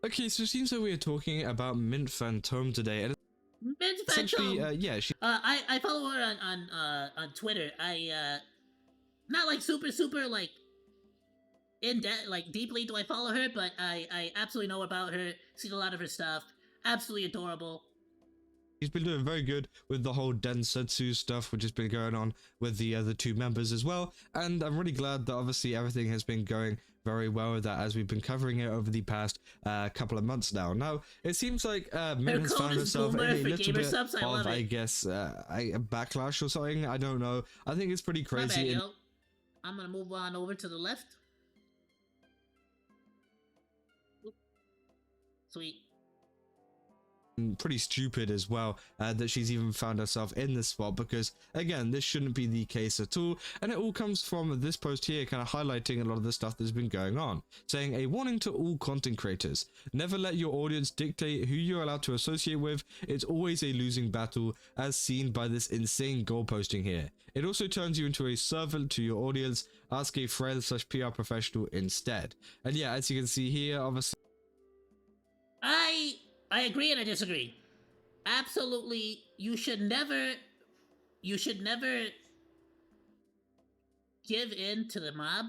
Okay, so it seems that we are talking about Mint Phantom today, and Mint essentially, Phantom. yeah, she. I follow her on Twitter. Not like super like in depth, like deeply do I follow her, but I absolutely know about her. Seen a lot of her stuff. Absolutely adorable. He's been doing very good with the whole Densetsu stuff, which has been going on with the other two members as well. And I'm really glad that obviously everything has been going very well with that, as we've been covering it over the past couple of months now. Now, it seems like Mint has found herself in a little bit of, I guess, a backlash or something. I don't know. I think it's pretty crazy. My bad, yo. I'm gonna move on over to the left. Sweet. Pretty stupid as well that she's even found herself in this spot, because again, this shouldn't be the case at all, and it all comes from this post here kind of highlighting a lot of the stuff that's been going on, saying a warning to all content creators: never let your audience dictate who you're allowed to associate with. It's always a losing battle, as seen by this insane goal posting here. It also turns you into a servant to your audience. Ask a friend / PR professional instead. And yeah, as you can see here, obviously I agree and I disagree. Absolutely, you should never give in to the mob,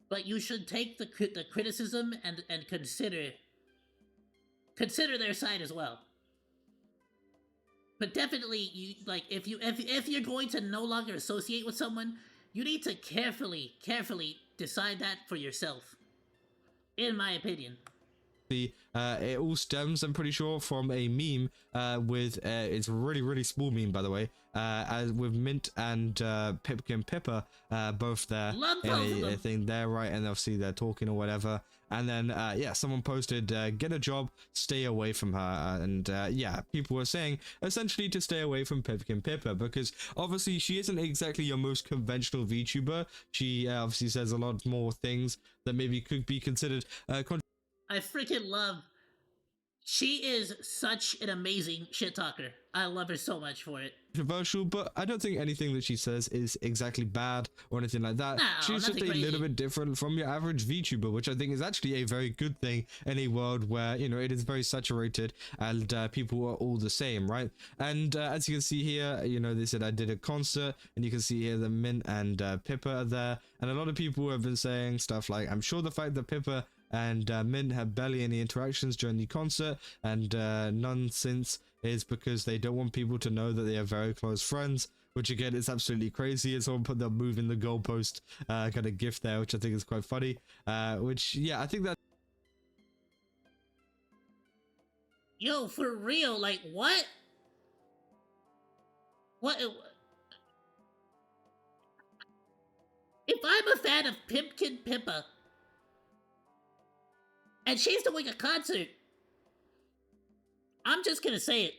but you should take the criticism and consider their side as well. But definitely, you like if you're going to no longer associate with someone, you need to carefully decide that for yourself, in my opinion. It all stems, I'm pretty sure, from a meme with it's a really small meme, by the way, as with Mint and Pippa both there in a thing there, right? And obviously they're talking or whatever, and then yeah, someone posted get a job, stay away from her, and yeah, people were saying essentially to stay away from Pippa, because obviously she isn't exactly your most conventional VTuber. She obviously says a lot more things that maybe could be considered I freaking love. She is such an amazing shit talker. I love her so much for it. Controversial, but I don't think anything that she says is exactly bad or anything like that. No, she's just a little bit different from your average VTuber, which I think is actually a very good thing in a world where, you know, it is very saturated and people are all the same, right? And as you can see here, you know, they said I did a concert, and you can see here the Mint and Pippa are there, and a lot of people have been saying stuff like, I'm sure the fact that Pippa and Mint have barely any interactions during the concert, and none since, is because they don't want people to know that they are very close friends, which again is absolutely crazy. And someone put the moving the goalpost kind of gif there, which I think is quite funny, which yeah, I think that. Yo, for real, like what if I'm a fan of Pimpkin Pippa and she's doing a concert, I'm just gonna say it.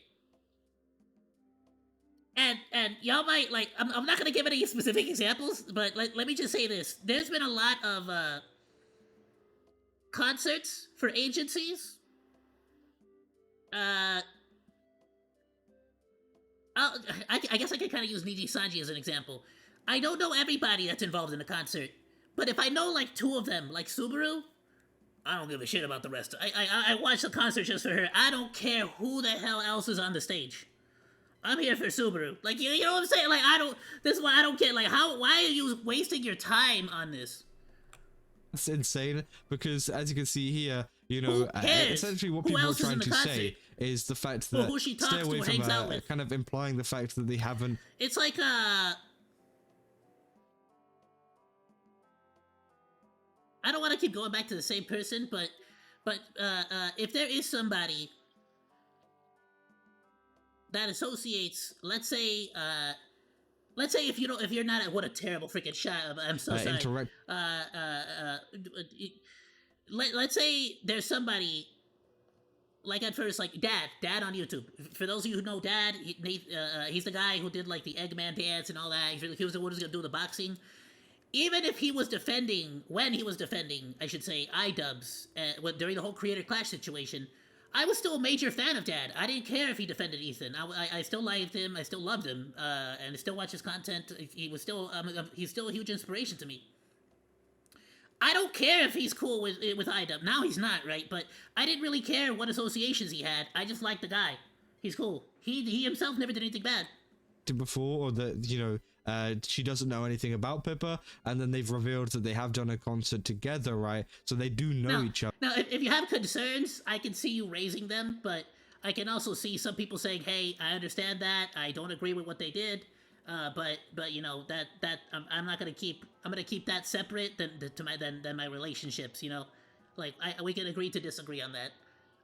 And y'all might, like, I'm not gonna give any specific examples, but let me just say this. There's been a lot of concerts for agencies. I guess I could kind of use Niji Sanji as an example. I don't know everybody that's involved in the concert, but if I know like 2 of them, like Subaru, I don't give a shit about the rest. I watched the concert just for her. I don't care who the hell else is on the stage. I'm here for Subaru. Like, you know what I'm saying? Like, this is why I don't get, like, why are you wasting your time on this? It's insane, because as you can see here, you know, essentially what people are trying to say is the fact that who she talks stay away to or from hangs out with. kind of implying the fact that they haven't. It's like, I don't want to keep going back to the same person, but if there is somebody that associates, let's say if you're not, what a terrible freaking shot. I'm so sorry. Let's say there's somebody, like at first, like Dad on YouTube. For those of you who know Dad, he's the guy who did like the Eggman dance and all that. He was the one who's gonna do the boxing. Even if he was defending, I should say, iDubbbz during the whole creator clash situation, I was still a major fan of Dad. I didn't care if he defended Ethan. I still liked him. I still loved him, and I still watch his content. He's still a huge inspiration to me. I don't care if he's cool with IDub. Now he's not, right? But I didn't really care what associations he had. I just liked the guy. He's cool. He himself never did anything bad. Before, or that, you know, she doesn't know anything about Pippa, and then they've revealed that they have done a concert together, right? So they do know each other. Now, if you have concerns, I can see you raising them, but I can also see some people saying, "Hey, I understand that. I don't agree with what they did, but you know that I'm not gonna keep. I'm gonna keep that separate than my relationships. You know, like we can agree to disagree on that."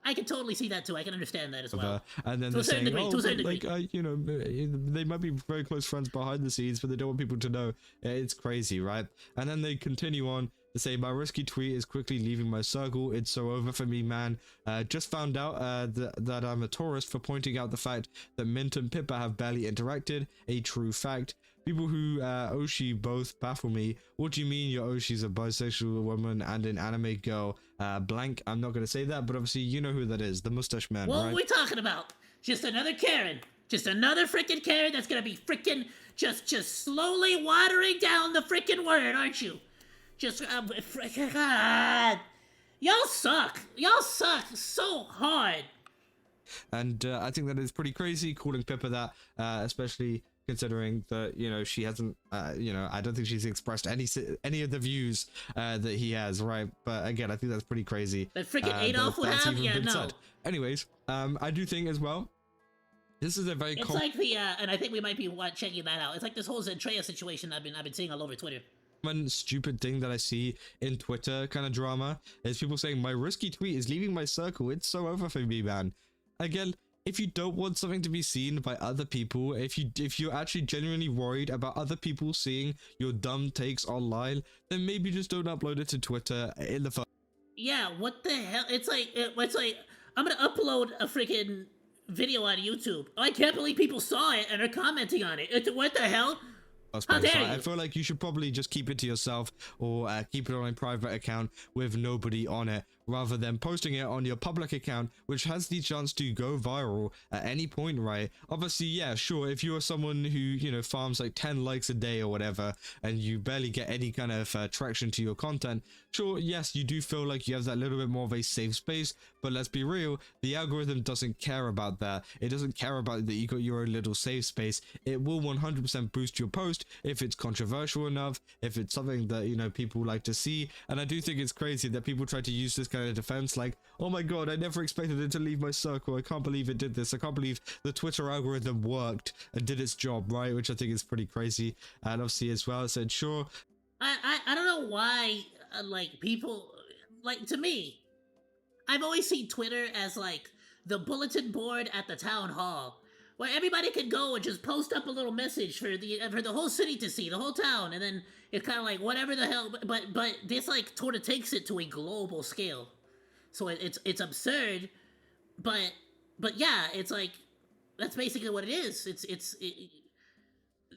I can totally see that too. I can understand that as well. And then they're saying, like, you know, they might be very close friends behind the scenes, but they don't want people to know. It's crazy, right? And then they continue on to say, my risky tweet is quickly leaving my circle. It's so over for me, man. Just found out that I'm a tourist for pointing out the fact that Mint and Pippa have barely interacted. A true fact. People who Oshi both baffle me. What do you mean your Oshi's a bisexual woman and an anime girl? Blank, I'm not going to say that, but obviously you know who that is. The mustache man, what right? are we talking about? Just another Karen. Just another freaking Karen that's going to be freaking just slowly watering down the freaking word, aren't you? Just, God. Y'all suck. Y'all suck so hard. And I think that is pretty crazy, calling Pippa that, especially considering that, you know, she hasn't, you know, I don't think she's expressed any of the views that he has, right? But again, I think that's pretty crazy. That freaking Adolf will have? Yeah, no. Said. Anyways, I do think as well, this is a very it's like the, and I think we might be checking that out. It's like this whole Zentrea situation I've been seeing all over Twitter. One stupid thing that I see in Twitter kind of drama is people saying, my risky tweet is leaving my circle. It's so over for me, man. Again, if you don't want something to be seen by other people, if you're actually genuinely worried about other people seeing your dumb takes online, then maybe just don't upload it to Twitter in the first. Yeah, what the hell? It's like I'm gonna upload a freaking video on YouTube. Oh, I can't believe people saw it and are commenting on it. What the hell? How dare you? I feel like you should probably just keep it to yourself, or keep it on a private account with nobody on it, rather than posting it on your public account, which has the chance to go viral at any point, right? Obviously, yeah, sure, if you are someone who, you know, farms like 10 likes a day or whatever, and you barely get any kind of traction to your content, sure, yes, you do feel like you have that little bit more of a safe space, but let's be real, the algorithm doesn't care about that. It doesn't care about that you got your own little safe space. It will 100% boost your post if it's controversial enough, if it's something that, you know, people like to see. And I do think it's crazy that people try to use this kind of defense, like, oh my god, I never expected it to leave my circle. I can't believe it did this. I can't believe the Twitter algorithm worked and did its job, right? Which I think is pretty crazy. And obviously as well, I said, sure. I don't know why, like, people, like, to me, I've always seen Twitter as, like, the bulletin board at the town hall, where everybody could go and just post up a little message for the whole city to see, the whole town, and then it's kind of like whatever the hell. But this like sort of takes it to a global scale, so it's absurd. But yeah, it's like that's basically what it is. It's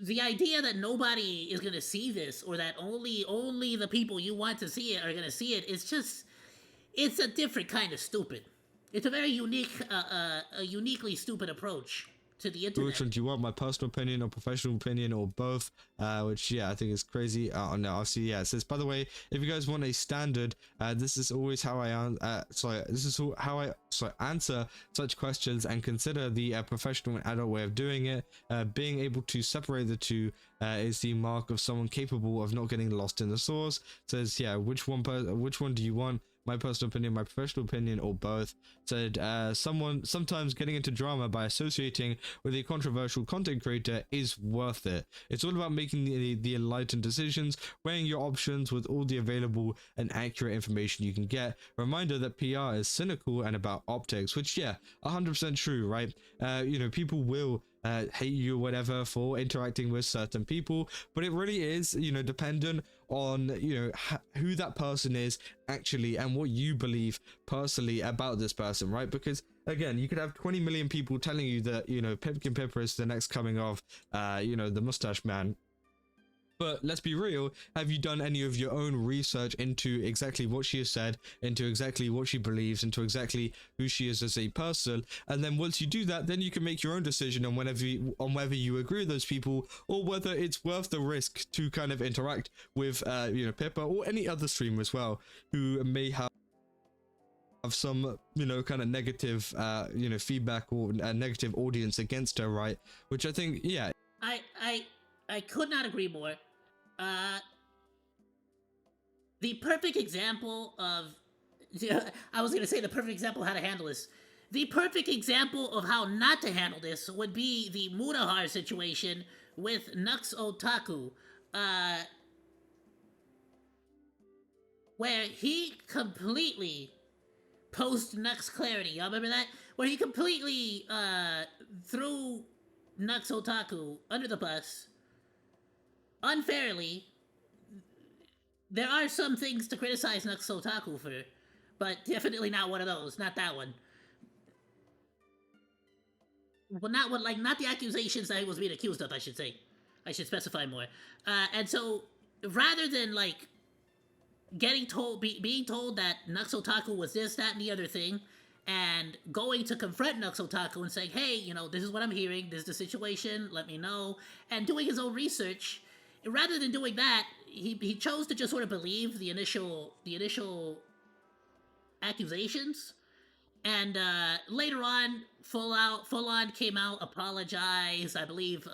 the idea that nobody is gonna see this, or that only the people you want to see it are gonna see it. It's a different kind of stupid. It's a very unique, a uniquely stupid approach to the internet. Which one do you want, my personal opinion or professional opinion, or both? Which, yeah, I think is crazy. Oh no, I'll see. Yeah, it says, by the way, if you guys want a standard, this is always how I answer such questions and consider the professional and adult way of doing it. Being able to separate the two is the mark of someone capable of not getting lost in the source. It says, yeah, which one do you want? My personal opinion, my professional opinion, or both. Said sometimes getting into drama by associating with a controversial content creator is worth it. It's all about making the enlightened decisions, weighing your options with all the available and accurate information you can get. Reminder that PR is cynical and about optics, which, yeah, 100% true, right? You know, people will hate you or whatever for interacting with certain people, but it really is, you know, dependent on, you know, who that person is actually and what you believe personally about this person, right? Because again, you could have 20 million people telling you that, you know, Pipkin Pipper is the next coming of, you know, the mustache man, But let's be real, have you done any of your own research into exactly what she has said, into exactly what she believes, into exactly who she is as a person? And then once you do that, then you can make your own decision on whether you agree with those people or whether it's worth the risk to kind of interact with Pippa or any other streamer as well who may have some kind of negative feedback or a negative audience against her, right? Which I think, yeah, I could not agree more. The perfect example of I was gonna say the perfect example of how to handle this. The perfect example of how not to handle this would be the Murahar situation with Nux Otaku, where he completely post Nux Clarity. Y'all remember that? Where he completely threw Nux Otaku under the bus unfairly. There are some things to criticize Nux Otaku for, but definitely not one of those. Not that one. Well, not the accusations that he was being accused of. I should say. I should specify more. And so, rather than like being told that Nux Otaku was this, that, and the other thing, and going to confront Nux Otaku and saying, hey, this is what I'm hearing, this is the situation, let me know, and doing his own research, rather than doing that, he chose to just sort of believe the initial accusations, and later on, full on came out, apologized. I believe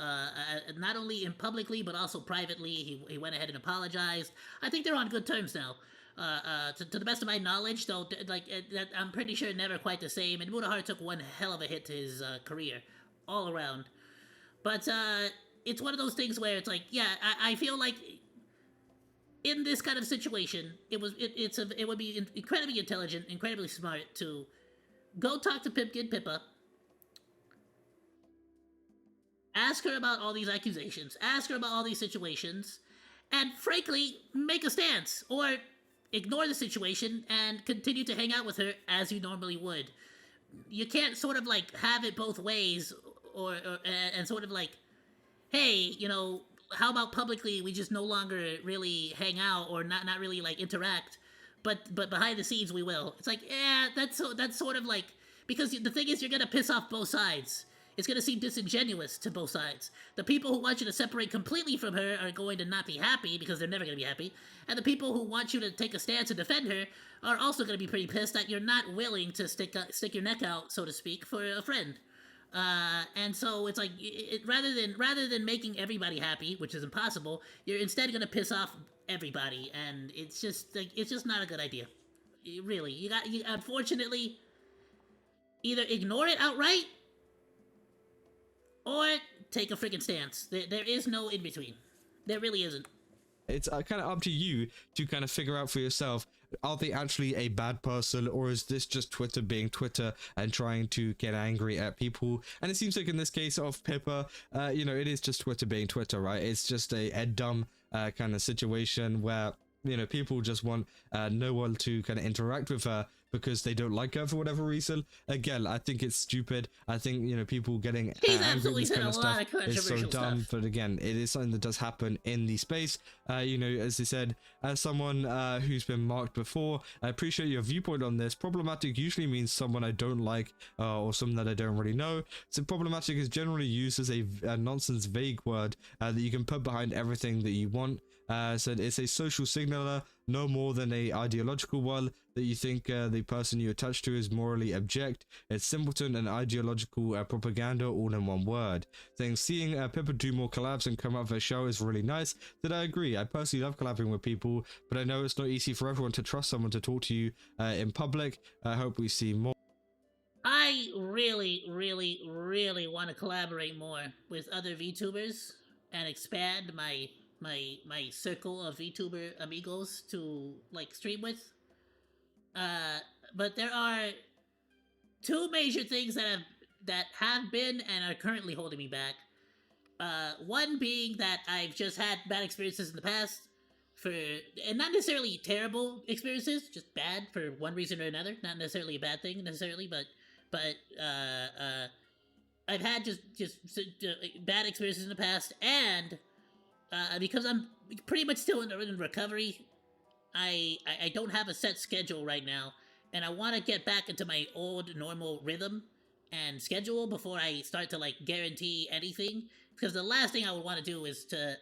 not only in publicly but also privately. He went ahead and apologized. I think they're on good terms now. To the best of my knowledge, though, I'm pretty sure never quite the same. And Murahara took one hell of a hit to his career, all around. But it's one of those things where it's like, yeah, I feel like in this kind of situation, it would be incredibly intelligent, incredibly smart to go talk to Pippa, ask her about all these accusations, ask her about all these situations, and frankly, make a stance, or ignore the situation and continue to hang out with her as you normally would. You can't sort of like have it both ways, and sort of like, hey, how about publicly we just no longer really hang out or not really like interact, but behind the scenes we will. It's like, yeah, that's sort of like, because the thing is, you're gonna piss off both sides. It's gonna seem disingenuous to both sides. The people who want you to separate completely from her are going to not be happy because they're never gonna be happy, and the people who want you to take a stance and defend her are also gonna be pretty pissed that you're not willing to stick your neck out, so to speak, for a friend. And so it's like, rather than making everybody happy, which is impossible, you're instead gonna piss off everybody, and it's just not a good idea. Really, you unfortunately either ignore it outright or take a freaking stance. There is no in between. There really isn't. It's kind of up to you to kind of figure out for yourself, are they actually a bad person, or is this just Twitter being Twitter and trying to get angry at people? And it seems like in this case of Pippa, it is just Twitter being Twitter, right? It's just a dumb kind of situation where people just want no one to kind of interact with her because they don't like her for whatever reason. Again, I think it's stupid. I think people getting angry at this kind of stuff is so dumb. But again, it is something that does happen in the space. As I said, as someone who's been marked before, I appreciate your viewpoint on this. Problematic usually means someone I don't like or someone that I don't really know. So problematic is generally used as a nonsense vague word that you can put behind everything that you want. So it's a social signaler, no more than a ideological one, that you think the person you attach to is morally abject. It's simpleton and ideological propaganda all in one word. Saying seeing Pippa do more collabs and come up with a show is really nice. That I agree. I personally love collabing with people, but I know it's not easy for everyone to trust someone to talk to you in public. I hope we see more. I really, really, really want to collaborate more with other VTubers and expand my circle of VTuber amigos to like stream with. But there are two major things that have been and are currently holding me back. One being that I've just had bad experiences in the past, and not necessarily terrible experiences, just bad for one reason or another. Not necessarily a bad thing necessarily, but I've had just bad experiences in the past, and because I'm pretty much still in recovery. I don't have a set schedule right now, and I want to get back into my old normal rhythm and schedule before I start to like guarantee anything. Because the last thing I would want to do is to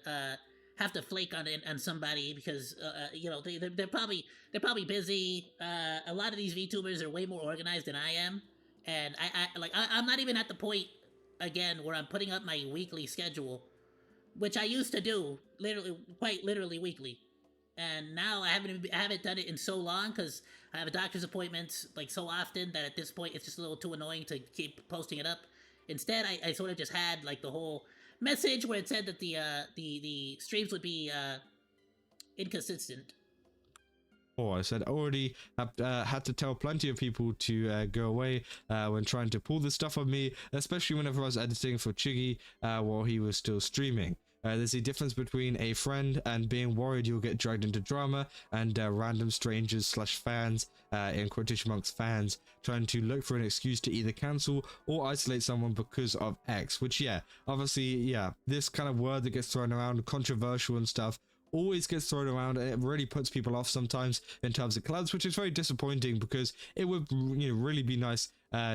have to flake on somebody because you know they're probably busy. A lot of these VTubers are way more organized than I am, and I'm not even at the point again where I'm putting up my weekly schedule, which I used to do quite literally weekly, and now I haven't done it in so long because I have a doctor's appointment like so often that at this point it's just a little too annoying to keep posting it up. Instead, I sort of just had like the whole message where it said that the streams would be inconsistent. I said already had to tell plenty of people to go away when trying to pull this stuff on me, especially whenever I was editing for Chiggy while he was still streaming. There's a difference between a friend and being worried you'll get dragged into drama, and random strangers slash fans, in quotation marks fans, trying to look for an excuse to either cancel or isolate someone because of X, which yeah, obviously, yeah, this kind of word that gets thrown around, controversial and stuff, always gets thrown around, and it really puts people off sometimes in terms of collabs, which is very disappointing because it would, you know, really be nice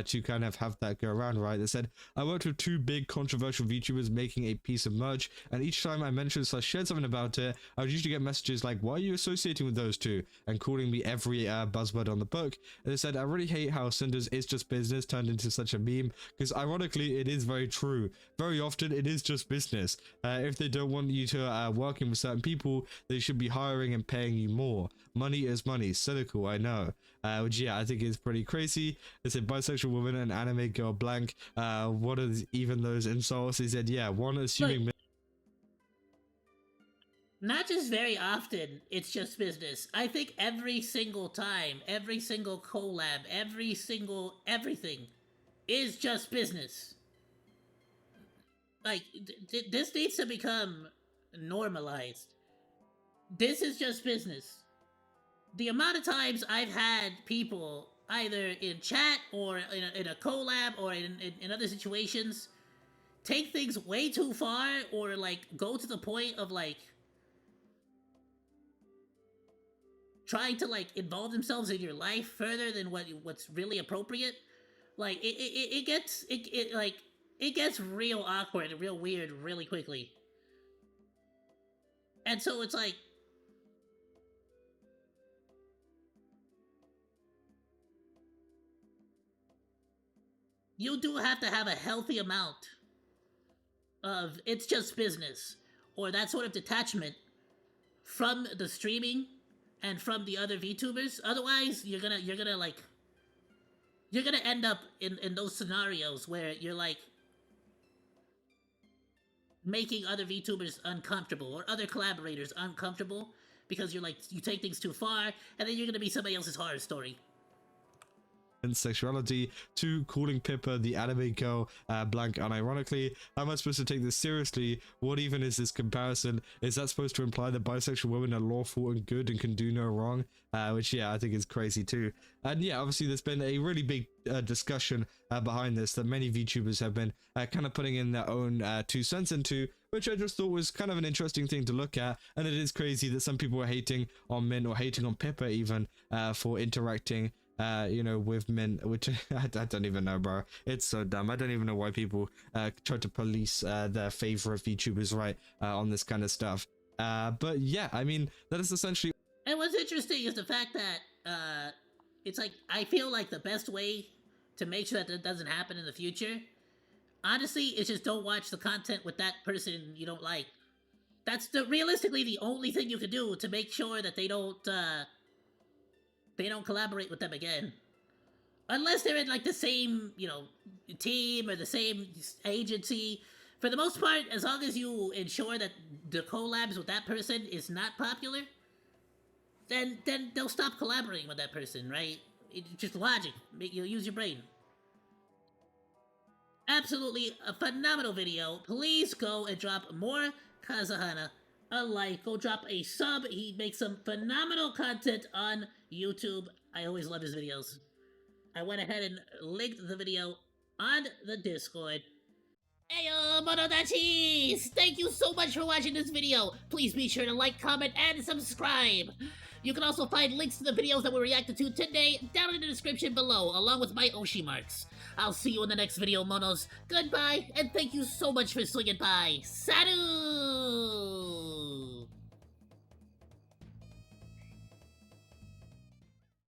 to kind of have that go around, right? They said, I worked with 2 big controversial VTubers making a piece of merch, and each time I mentioned / shared something about it, I would usually get messages like, why are you associating with those 2? And calling me every buzzword on the book. And they said, I really hate how Cinders is just business turned into such a meme, because ironically it is very true. Very often it is just business. If they don't want you to working with certain people, they should be hiring and paying you more. Money is money. Cynical, I know. Which yeah, I think is pretty crazy. They said bisexual woman and anime girl blank. What are even those insults? He said, yeah, one assuming. Not just very often, it's just business. I think every single time, every single collab, every single everything is just business. Like, this needs to become normalized. This is just business. The amount of times I've had people either in chat or in a collab or in other situations take things way too far, or like go to the point of like trying to like involve themselves in your life further than what's really appropriate. Like it gets real awkward and real weird really quickly. And so it's like, you do have to have a healthy amount of it's just business, or that sort of detachment from the streaming and from the other VTubers. Otherwise, you're gonna end up in those scenarios where you're like making other VTubers uncomfortable or other collaborators uncomfortable because you take things too far, and then you're gonna be somebody else's horror story. Sexuality, to calling Pippa the anime girl blank unironically. How am I supposed to take this seriously? What even is this comparison? Is that supposed to imply that bisexual women are lawful and good and can do no wrong? Which yeah, I think is crazy too. And yeah, obviously there's been a really big discussion behind this that many VTubers have been kind of putting in their own 2 cents into, which I just thought was kind of an interesting thing to look at. And it is crazy that some people are hating on Mint or hating on Pippa even for interacting you know, with men, which I don't even know, bro. It's so dumb. I don't even know why people try to police their favorite VTubers, right, on this kind of stuff. But yeah, I mean, that is essentially. And what's interesting is the fact that it's like, I feel like the best way to make sure that doesn't happen in the future, honestly, is just don't watch the content with that person you don't like. That's realistically the only thing you can do to make sure that they don't collaborate with them again. Unless they're in like the same, you know, team or the same agency. For the most part, as long as you ensure that the collabs with that person is not popular, then they'll stop collaborating with that person, right? It's just logic. You'll use your brain. Absolutely a phenomenal video. Please go and drop more Kazahana a like. Go drop a sub. He makes some phenomenal content on YouTube. I always love his videos. I went ahead and linked the video on the Discord. Ayoo! Monodachis! Thank you so much for watching this video. Please be sure to like, comment, and subscribe. You can also find links to the videos that we reacted to today down in the description below, along with my Oshi marks. I'll see you in the next video, Monos. Goodbye, and thank you so much for swinging by. Salut!